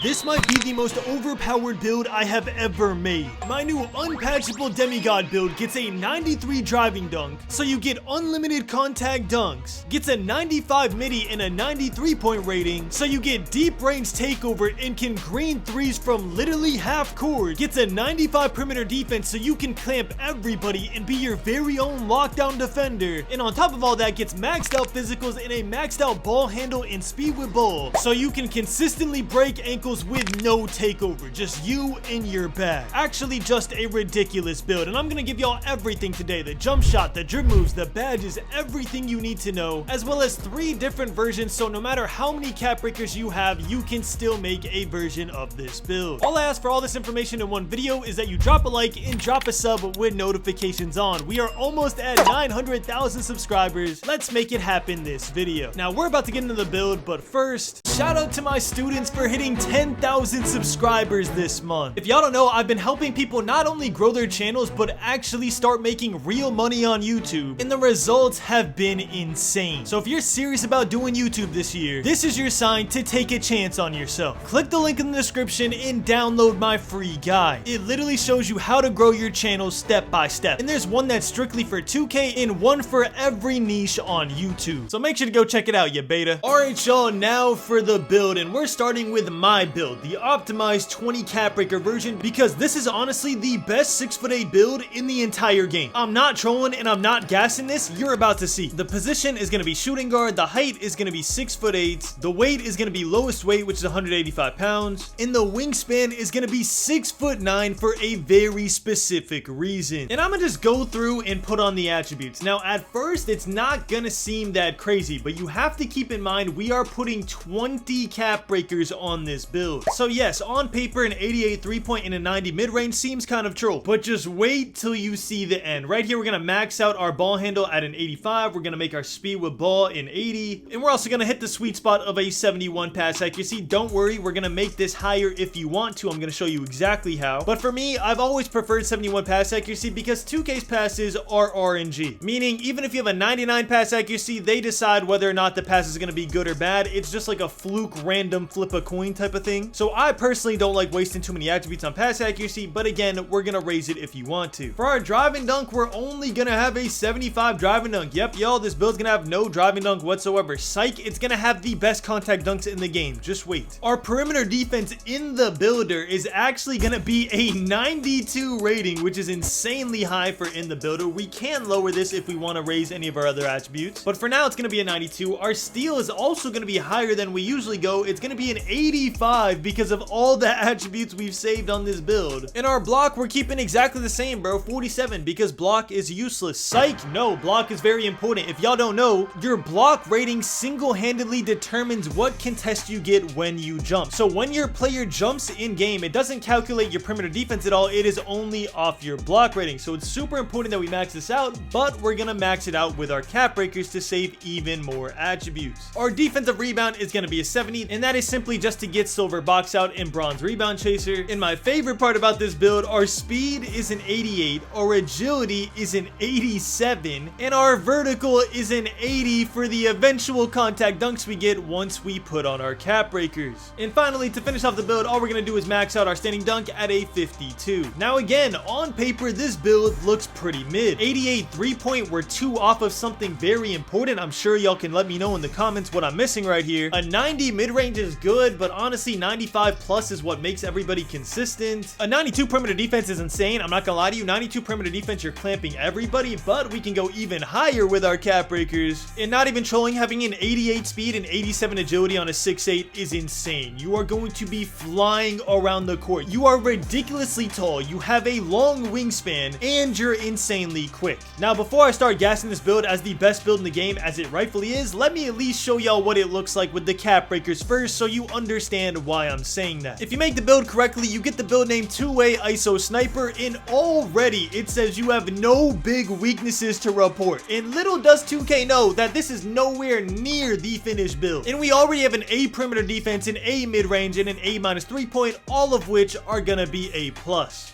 This might be the most overpowered build I have ever made. My new Unpatchable Demigod build gets a 93 driving dunk, so you get unlimited contact dunks, gets a 95 midi and a 93 point rating, so you get deep range takeover and can green threes from literally half court, gets a 95 perimeter defense so you can clamp everybody and be your very own lockdown defender, and on top of all that gets maxed out physicals and a maxed out ball handle and speed with ball, so you can consistently break ankles with no takeover, just you and your bag. Actually just a ridiculous build, and I'm gonna give y'all everything today: the jump shot, the dribble moves, the badges, everything you need to know, as well as 3 different versions, so no matter how many cap breakers you have, you can still make a version of this build. All I ask for all this information in one video is that you drop a like and drop a sub with notifications on. We are almost at 900,000 subscribers. Let's make it happen this video. Now we're about to get into the build, but first, shout out to my students for hitting 10,000 subscribers this month. If y'all don't know, I've been helping people not only grow their channels, but actually start making real money on YouTube, and the results have been insane. So if you're serious about doing YouTube this year, this is your sign to take a chance on yourself. Click the link in the description and download my free guide. It literally shows you how to grow your channel step by step, and there's one that's strictly for 2K and one for every niche on YouTube. So make sure to go check it out, you beta. Alright y'all, now for the build, and we're starting with my build, the optimized 20 cap breaker version, because this is honestly the best 6'8" build in the entire game. I'm not trolling and I'm not gassing this, you're about to see. The position is going to be shooting guard, the height is going to be 6'8", the weight is going to be lowest weight, which is 185 pounds, and the wingspan is going to be 6'9" for a very specific reason. And I'm going to just go through and put on the attributes. Now at first it's not going to seem that crazy, but you have to keep in mind we are putting 20 cap breakers on this build. So yes, on paper an 88 3-point and a 90 mid-range seems kind of troll, but just wait till you see the end. Right here we're gonna max out our ball handle at an 85, we're gonna make our speed with ball in 80, and we're also gonna hit the sweet spot of a 71 pass accuracy. Don't worry, we're gonna make this higher if you want to. I'm gonna show you exactly how, but for me, I've always preferred 71 pass accuracy because 2K's passes are RNG, meaning even if you have a 99 pass accuracy, they decide whether or not the pass is gonna be good or bad. It's just like a fluke random flip a coin type of thing. So I personally don't like wasting too many attributes on pass accuracy, but again, we're gonna raise it if you want to. For our driving dunk, we're only gonna have a 75 driving dunk. Yep, y'all, this build's gonna have no driving dunk whatsoever. Psych, it's gonna have the best contact dunks in the game. Just wait. Our perimeter defense in the builder is actually gonna be a 92 rating, which is insanely high for in the builder. We can lower this if we want to raise any of our other attributes, but for now it's gonna be a 92. Our steal is also gonna be higher than we usually go. It's gonna be an 85 because of all the attributes we've saved on this build. In our block, we're keeping exactly the same, bro, 47, because block is useless. Psych, no, block is very important. If y'all don't know, your block rating single-handedly determines what contest you get when you jump. So when your player jumps in game, it doesn't calculate your perimeter defense at all, it is only off your block rating. So it's super important that we max this out, but we're gonna max it out with our cap breakers to save even more attributes. Our defensive rebound is gonna be a 70, and that is simply just to get silver box out and bronze rebound chaser. And my favorite part about this build, our speed is an 88, our agility is an 87, and our vertical is an 80 for the eventual contact dunks we get once we put on our cap breakers. And finally, to finish off the build, all we're gonna do is max out our standing dunk at a 52. Now again, on paper this build looks pretty mid. 88 3-point, we're 2 off of something very important. I'm sure y'all can let me know in the comments what I'm missing right here. A 90 mid-range is good, but honestly 95 plus is what makes everybody consistent. A 92 perimeter defense is insane, I'm not gonna lie to you. 92 perimeter defense, you're clamping everybody, but we can go even higher with our cap breakers. And not even trolling, having an 88 speed and 87 agility on a 6'8" is insane. You are going to be flying around the court. You are ridiculously tall, you have a long wingspan, and you're insanely quick. Now before I start gassing this build as the best build in the game, as it rightfully is, let me at least show y'all what it looks like with the cap breakers first, so you understand why I'm saying that. If you make the build correctly, you get the build name 2-way ISO sniper, and already it says you have no big weaknesses to report. And little does 2K know that this is nowhere near the finished build. And we already have an A perimeter defense, an A mid-range, and an A- 3-point, all of which are gonna be A+.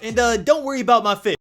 And don't worry about my fit.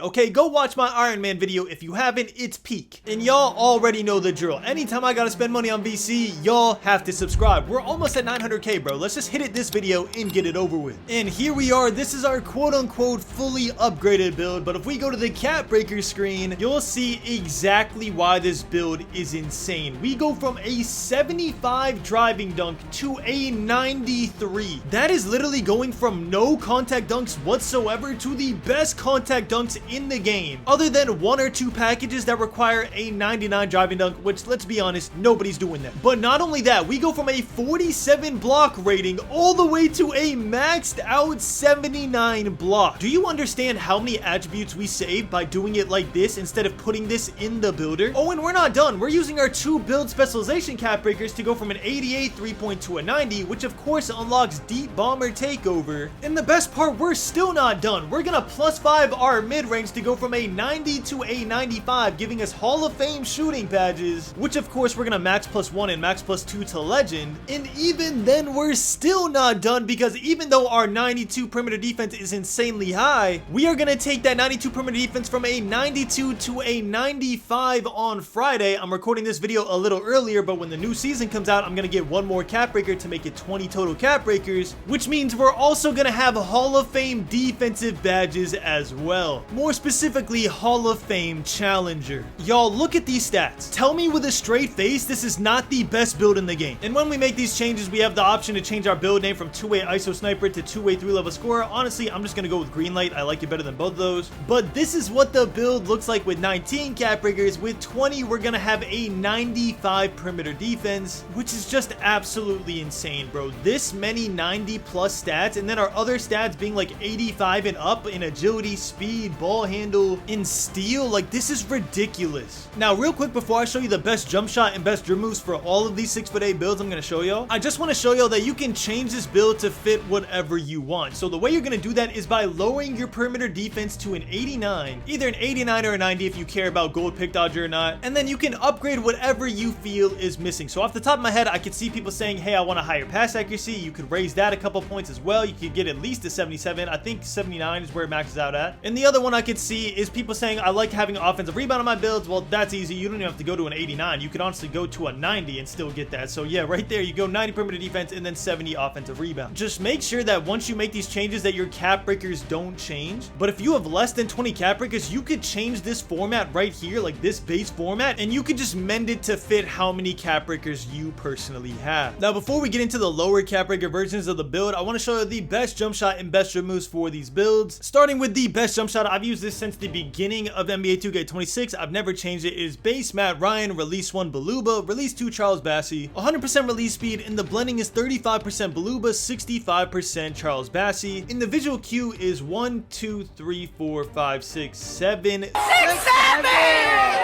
okay? Go watch my Iron Man video if you haven't, it's peak. And y'all already know the drill. Anytime I gotta spend money on VC, y'all have to subscribe. We're almost at 900K, bro. Let's just hit it this video and get it over with. And here we are. This is our quote-unquote fully upgraded build, but if we go to the cap breaker screen, you'll see exactly why this build is insane. We go from a 75 driving dunk to a 93. That is literally going from no contact dunks whatsoever to the best contact dunks in the game, other than 1 or 2 packages that require a 99 driving dunk, which, let's be honest, nobody's doing that. But not only that, we go from a 47 block rating all the way to a maxed out 79 block. Do you understand how many attributes we save by doing it like this instead of putting this in the builder? Oh, and we're not done. We're using our 2 build specialization cap breakers to go from an 88 3-point to a 90, which of course unlocks deep bomber takeover. And the best part, we're still not done. We're gonna +5 our mid-range to go from a 90 to a 95, giving us Hall of Fame shooting badges, which of course we're gonna max +1 and max +2 to legend. And even then, we're still not done, because even though our 92 perimeter defense is insanely high, we are gonna take that 92 perimeter defense from a 92 to a 95 on Friday. I'm recording this video a little earlier, but when the new season comes out, I'm gonna get 1 more cap breaker to make it 20 total cap breakers, which means we're also gonna have Hall of Fame defensive badges as well. More specifically, Hall of Fame Challenger. Y'all, look at these stats. Tell me with a straight face this is not the best build in the game. And when we make these changes, we have the option to change our build name from 2-way ISO sniper to 2-way 3-level scorer. Honestly, I'm just gonna go with Greenlight. I like it better than both of those. But this is what the build looks like with 19 cap breakers. With 20, we're gonna have a 95 perimeter defense, which is just absolutely insane, bro. This many 90 plus stats, and then our other stats being like 85 and up in agility, speed, ball handle, and steal. Like, this is ridiculous. Now, real quick, before I show you the best jump shot and best dribble moves for all of these 6'8" builds I'm gonna show y'all, I just want to show y'all that you can change this build to fit whatever you want. So the way you're gonna do that is by lowering your perimeter defense to an 89, either an 89 or a 90 if you care about gold pick dodger or not, and then you can upgrade whatever you feel is missing. So off the top of my head, I could see people saying, hey, I want a higher pass accuracy. You could raise that a couple points as well. You could get at least a 77. I think 79 is where it maxes out at. And the other one I could see is people saying, I like having offensive rebound on my builds. Well, that's easy. You don't even have to go to an 89. You could honestly go to a 90 and still get that. So yeah, right there, you go 90 perimeter defense and then 70 offensive rebound. Just make sure that once you make these changes that your cap breakers don't change. But if you have less than 20 cap breakers, you could change this format right here, like this base format, and you could just mend it to fit how many cap breakers you personally have. Now, before we get into the lower cap breaker versions of the build, I want to show you the best jump shot and best dribble moves for these builds. Starting with the best jump shot, I've used this since the beginning of NBA 2K26. I've never changed it. It is base Matt Ryan, release 1 Baluba, release 2 Charles Bassey, 100% release speed, and the blending is 35% Baluba, 65% Charles Bassey. And the visual cue is 1, 2, 3, 4, 5, 6, 7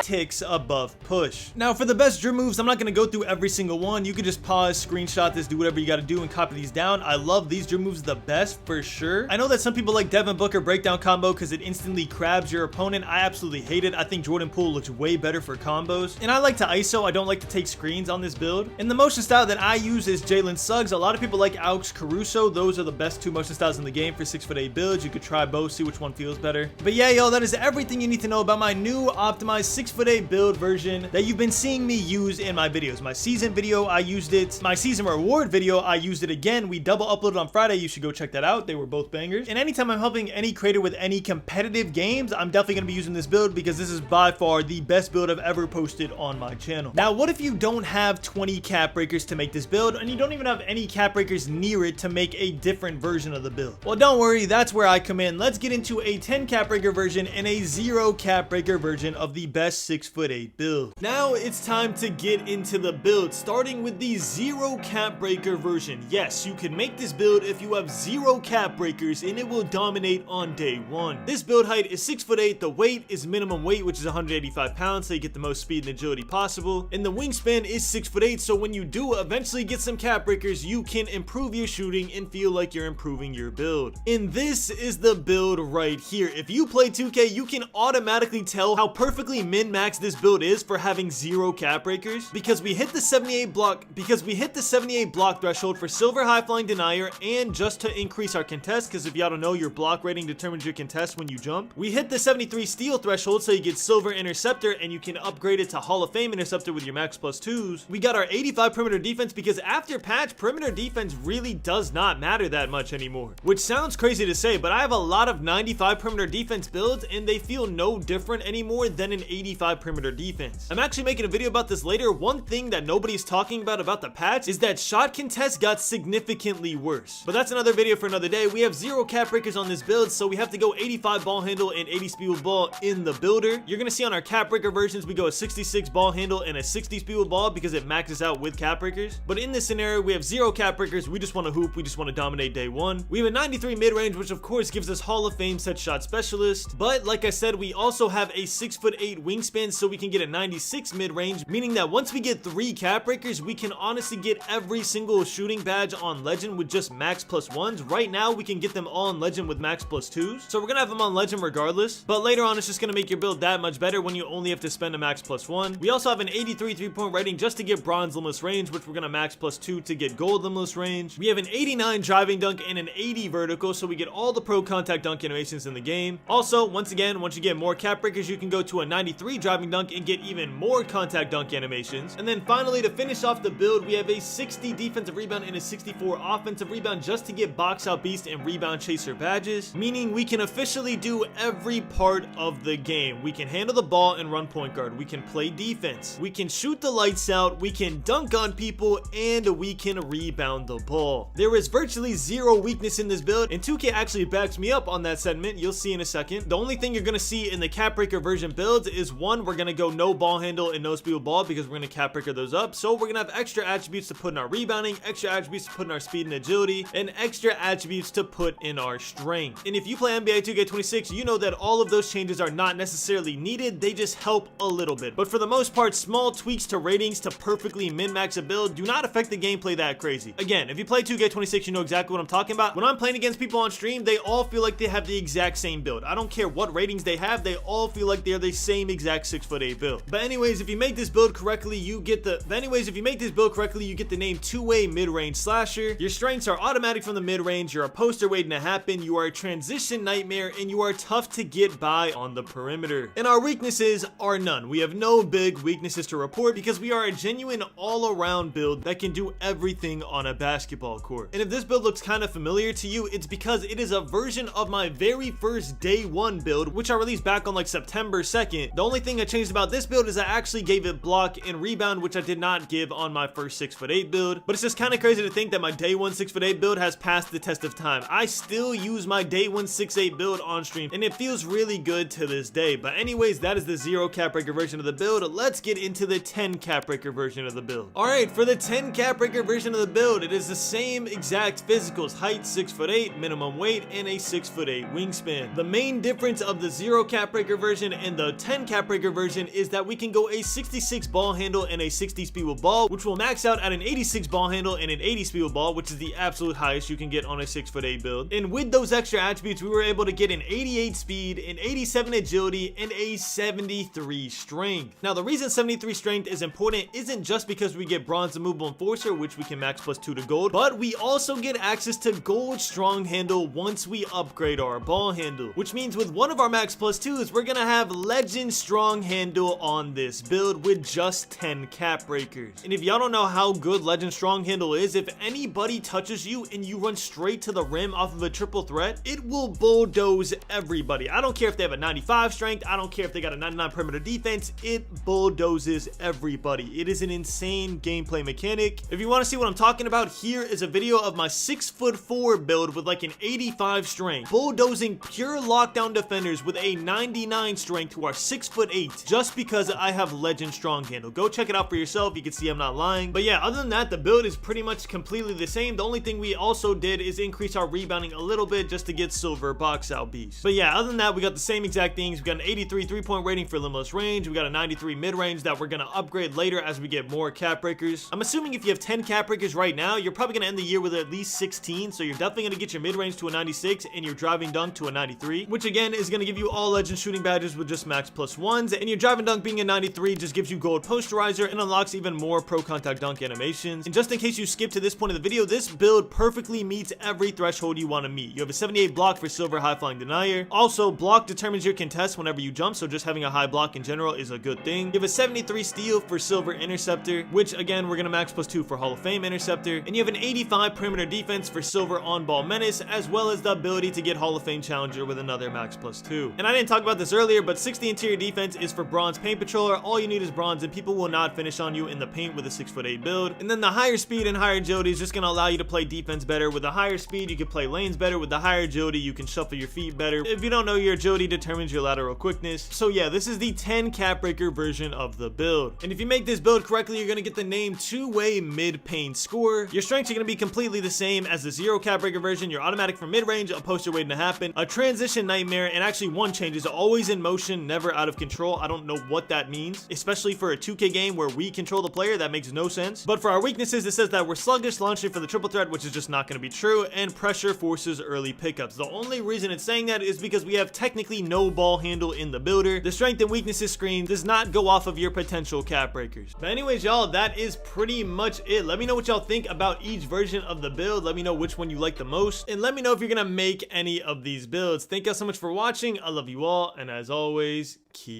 ticks above push. Now, for the best dribble moves, I'm not going to go through every single one. You can just pause, screenshot this, do whatever you got to do, and copy these down. I love these dribble moves the best for sure. I know that some people like Devin Booker breakdown combo because it instantly crabs your opponent. I absolutely hate it. I think Jordan Poole looks way better for combos. And I like to ISO. I don't like to take screens on this build. And the motion style that I use is Jalen Suggs. A lot of people like Alex Caruso. Those are the best 2 motion styles in the game for 6'8" builds. You could try both, see which one feels better. But yeah, yo, that is everything you need to know about my new optimized 6'8" build version that you've been seeing me use in my videos. My season video, I used it. My season reward video, I used it again. We double uploaded on Friday. You should go check that out. They were both bangers. And anytime I'm helping any creator with any competitive games, I'm definitely going to be using this build because this is by far the best build I've ever posted on my channel. Now, what if you don't have 20 cap breakers to make this build, and you don't even have any cap breakers near it to make a different version of the build? Well, don't worry, that's where I come in. Let's get into a 10 cap breaker version and a 0 cap breaker version of the best 6'8" build. Now it's time to get into the build, starting with the 0 cap breaker version. Yes, you can make this build if you have 0 cap breakers, and it will dominate on day 1. This build height is 6'8". The weight is minimum weight, which is 185 pounds, so you get the most speed and agility possible. And the wingspan is 6'8", so when you do eventually get some cap breakers, you can improve your shooting and feel like you're improving your build. And this is the build right here. If you play 2K, you can automatically tell how perfectly min-max this build is for having 0 cap breakers, because we hit the 78 block threshold for silver high flying denier, and just to increase our contest, because if y'all don't know, your block rating determines your contest when you jump. jump. We hit the 73 steal threshold, so you get silver interceptor and you can upgrade it to Hall of Fame interceptor with your max +2s. We got our 85 perimeter defense because after patch, perimeter defense really does not matter that much anymore. Which sounds crazy to say, but I have a lot of 95 perimeter defense builds and they feel no different anymore than an 85 perimeter defense. I'm actually making a video about this later. One thing that nobody's talking about the patch is that shot contest got significantly worse. But that's another video for another day. We have 0 cap breakers on this build, so we have to go 85 ball handle and 80 speed with ball in the builder. You're gonna see on our cap breaker versions, we go a 66 ball handle and a 60 speed with ball because it maxes out with cap breakers. But in this scenario, we have 0 cap breakers. We just want to hoop. We just want to dominate day one. We have a 93 mid-range, which of course gives us Hall of Fame set shot specialist. But like I said, we also have a 6'8" wingspan, so we can get a 96 mid-range, meaning that once we get 3 cap breakers, we can honestly get every single shooting badge on legend with just max +1s. Right now, we can get them all on legend with max +2s. So we're gonna have them on legend regardless. But later on, it's just gonna make your build that much better when you only have to spend a max +1. We also have an 83 3-point rating just to get bronze limitless range, which we're gonna max +2 to get gold limitless range. We have an 89 driving dunk and an 80 vertical, so we get all the pro contact dunk animations in the game. Also, once again, once you get more cap breakers, you can go to a 93 driving dunk and get even more contact dunk animations. And then finally, to finish off the build, we have a 60 defensive rebound and a 64 offensive rebound just to get box out beast and rebound chaser badges, meaning we can officially do every part of the game. We can handle the ball and run point guard. We can play defense. We can shoot the lights out. We can dunk on people, and we can rebound the ball. There is virtually 0 weakness in this build, and 2K actually backs me up on that sentiment. You'll see in a second. The only thing you're gonna see in the cap breaker version builds is one, we're gonna go no ball handle and no speed with ball because we're gonna cap breaker those up. So we're gonna have extra attributes to put in our rebounding, extra attributes to put in our speed and agility, and extra attributes to put in our strength. And if you play NBA 2K26, you know that all of those changes are not necessarily needed. They just help a little bit. But for the most part, small tweaks to ratings to perfectly min-max a build do not affect the gameplay that crazy. Again, if you play 2K26, you know exactly what I'm talking about. When I'm playing against people on stream, they all feel like they have the exact same build. I don't care what ratings they have, they all feel like they're the same exact 6'8" build. But anyways, if you make this build correctly, you get the name two-way mid-range slasher. Your strengths are automatic from the mid-range, you're a poster waiting to happen, you are a transition nightmare, and you are tough to get by on the perimeter. And our weaknesses are none. We have no big weaknesses to report because we are a genuine all-around build that can do everything on a basketball court. And if this build looks kind of familiar to you, it's because it is a version of my very first day one build, which I released back on like September 2nd. The only thing I changed about this build is I actually gave it block and rebound, which I did not give on my first 6'8" build. But it's just kind of crazy to think that my day one 6'8" build has passed the test of time. I still use my day one 6'8" build on stream, and it feels really good to this day. But anyways, that is the 0 cap breaker version of the build. Let's get into the 10 cap breaker version of the build. Alright, for the 10 cap breaker version of the build, it is the same exact physicals: height 6'8", minimum weight, and a 6'8" wingspan. The main difference of the 0 cap breaker version and the 10 cap breaker version is that we can go a 66 ball handle and a 60 speed with ball, which will max out at an 86 ball handle and an 80 speed with ball, which is the absolute highest you can get on a 6'8" build. And with those extra attributes, we were able to get an 88 speed, an 87 agility, and a 73 strength. Now, the reason 73 strength is important isn't just because we get bronze immovable enforcer, which we can max +2 to gold, but we also get access to gold strong handle once we upgrade our ball handle, which means with one of our max +2s, we're gonna have legend strong handle on this build with just 10 cap breakers. And if y'all don't know how good legend strong handle is, if anybody touches you and you run straight to the rim off of a triple threat, it will bulldoze everybody. I don't care if they have a 95 strength, I don't care if they got a 99 perimeter defense, it bulldozes everybody. It is an insane gameplay mechanic. If you want to see what I'm talking about, here is a video of my 6'4" build with like an 85 strength, bulldozing pure lockdown defenders with a 99 strength who are 6'8", just because I have legend strong handle. Go check it out for yourself, you can see I'm not lying. But yeah, other than that, the build is pretty much completely the same. The only thing we also did is increase our rebounding a little bit just to get silver box out beast. But yeah, other than that, we got the same exact things. We got an 83 3-point rating for limitless range, we got a 93 mid-range that we're gonna upgrade later as we get more cap breakers. I'm assuming if you have 10 cap breakers right now, you're probably gonna end the year with at least 16, so you're definitely gonna get your mid-range to a 96 and your driving dunk to a 93, which again is gonna give you all legend shooting badges with just max +1s, and your driving dunk being a 93 just gives you gold posterizer and unlocks even more pro contact dunk animations. And just in case you skipped to this point of the video, this build perfectly meets every threshold you want to meet. You have a 78 block for silver high flying denier, Also, block determines your contest whenever you jump, so just having a high block in general is a good thing. You have a 73 steal for silver interceptor, which again, we're gonna max +2 for Hall of Fame interceptor. And you have an 85 perimeter defense for silver on-ball menace, as well as the ability to get Hall of Fame challenger with another max +2. And I didn't talk about this earlier, but 60 interior defense is for bronze paint patroller. All you need is bronze, and people will not finish on you in the paint with a 6'8" build. And then the higher speed and higher agility is just gonna allow you to play defense better. With the higher speed, you can play lanes better. With the higher agility, you can shuffle your feet better. If you don't know, your agility determines your lateral quickness. So yeah, this is the 10 cap breaker version of the build. And if you make this build correctly, you're gonna get the name two-way mid-paint score. Your strengths are gonna be completely the same as the 0 cap breaker version. Your automatic for mid-range, a poster waiting to happen, a transition nightmare, and actually one change is always in motion, never out of control. I don't know what that means, especially for a 2K game where we control the player. That makes no sense. But for our weaknesses, it says that we're sluggish launching for the triple threat, which is just not gonna be true, and pressure forces early pickups. The only reason it's saying that is because we have technically no ball handle in the builder. The strength and weaknesses screen does not go off of your potential cap breakers. But anyways, y'all, that is pretty much it. Let me know what y'all think about each version of the build. Let me know which one you like the most, and let me know if you're gonna make any of these builds. Thank y'all so much for watching. I love you all, and as always, keep